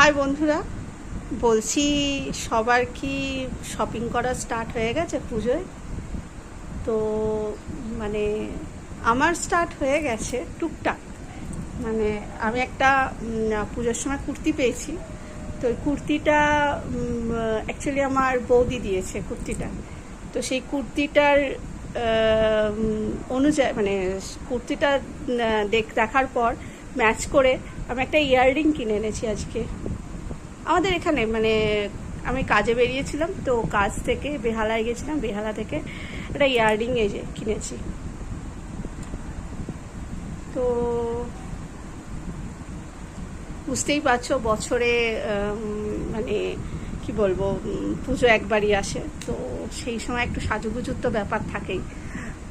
High বন্ধুরা, বলছি সবার কি শপিং করা স্টার্ট হয়ে গেছে পুজোয়? তো মানে আমার স্টার্ট হয়ে গেছে টুকটাক। মানে আমি একটা পুজোর সময় কুর্তি পেয়েছি। তো ওই কুর্তিটা অ্যাকচুয়ালি আমার বৌদি দিয়েছে কুর্তিটা। তো সেই কুর্তিটার অনুযায়ী মানে কুর্তিটা দেখার পর ম্যাচ করে আমি একটা ইয়াররিং কিনে এনেছি আজকে আমাদের এখানে। মানে আমি কাজে বেরিয়েছিলাম, তো কাজ থেকে বেহালায় গেছিলাম, বেহালা থেকে একটা ইয়াররিং এই যে কিনেছি। তো বুঝতেই পারছো বছরে মানে কি বলবো, পুজো একবারই আসে, তো সেই সময় একটু সাজুগুজুর তো ব্যাপার থাকেই।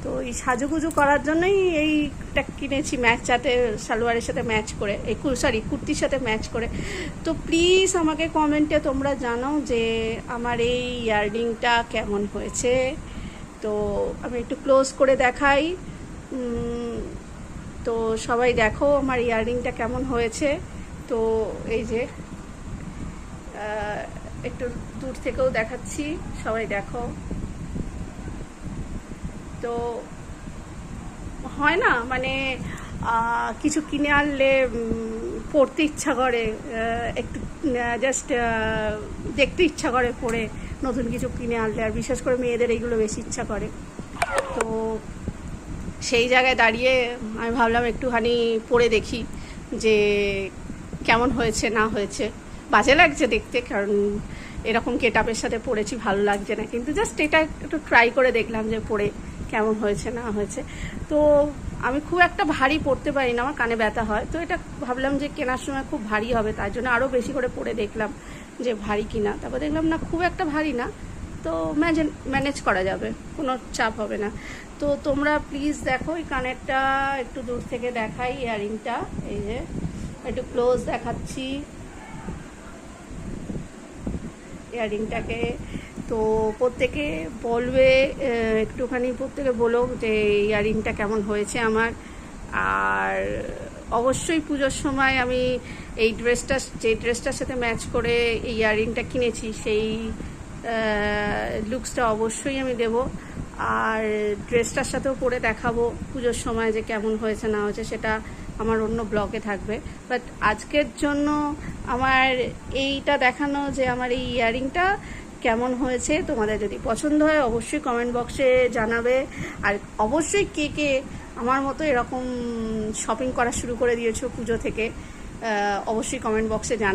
তো এই সাজুগুজু করার জন্যই এইটা কিনেছি, ম্যাচটাতে সালোয়ারের সাথে ম্যাচ করে, এই কুর্তির সাথে ম্যাচ করে। তো প্লিজ আমাকে কমেন্টে তোমরা জানাও যে আমার এই ইয়াররিংটা কেমন হয়েছে। তো আমি একটু ক্লোজ করে দেখাই। তো সবাই দেখো আমার ইয়াররিংটা কেমন হয়েছে। তো এই যে একটু দূর থেকেও দেখাচ্ছি, সবাই দেখো। তো হয় না মানে কিছু কিনে আনলে পড়তে ইচ্ছা করে, একটু জাস্ট দেখতে ইচ্ছা করে পরে, নতুন কিছু কিনে আনলে। আর বিশেষ করে মেয়েদের এইগুলো বেশি ইচ্ছা করে। তো সেই জায়গায় দাঁড়িয়ে আমি ভাবলাম একটুখানি পরে দেখি যে কেমন হয়েছে না হয়েছে। বাজে লাগছে দেখতে, কারণ এরকম গেটআপের সাথে পরেছি, ভালো লাগছে না, কিন্তু জাস্ট এটা একটু ট্রাই করে দেখলাম যে পরে কেমন হয়েছে না হয়েছে। তো আমি খুব একটা ভারী পরতে পারি না, আমার কানে ব্যথা হয়। তো এটা ভাবলাম যে কেনার সময় খুব ভারী হবে, তার জন্য আরও বেশি করে পরে দেখলাম যে ভারী কিনা। তারপর দেখলাম না, খুব একটা ভারী না, তো ম্যানেজ করা যাবে, কোনো চাপ হবে না। তো তোমরা প্লিজ দেখো, এই কানেরটা একটু দূর থেকে দেখাই, ইয়াররিংটা এই যে একটু ক্লোজ দেখাচ্ছি ইয়াররিংটাকে। তো প্রত্যেকে বলবে, একটুখানি প্রত্যেকে বলো যে ইয়াররিংটা কেমন হয়েছে আমার। আর অবশ্যই পুজোর সময় আমি এই যে ড্রেসটার সাথে ম্যাচ করে এই ইয়াররিংটা কিনেছি, সেই লুকসটা অবশ্যই আমি দেব। আর ড্রেসটার সাথেও পরে দেখাবো পুজোর সময় যে কেমন হয়েছে না হয়েছে, সেটা আমার অন্য ব্লগে থাকবে। বাট আজকের জন্য আমার এইটা দেখানো যে আমার এই ইয়াররিংটা কেমন হয়েছে। তোমাদের যদি পছন্দ হয় অবশ্যই কমেন্ট বক্সে জানাবে। আর অবশ্যই কে কে আমার মতো এরকম শপিং করা শুরু করে দিয়েছো পুজো থেকে, অবশ্যই কমেন্ট বক্সে জানাবে।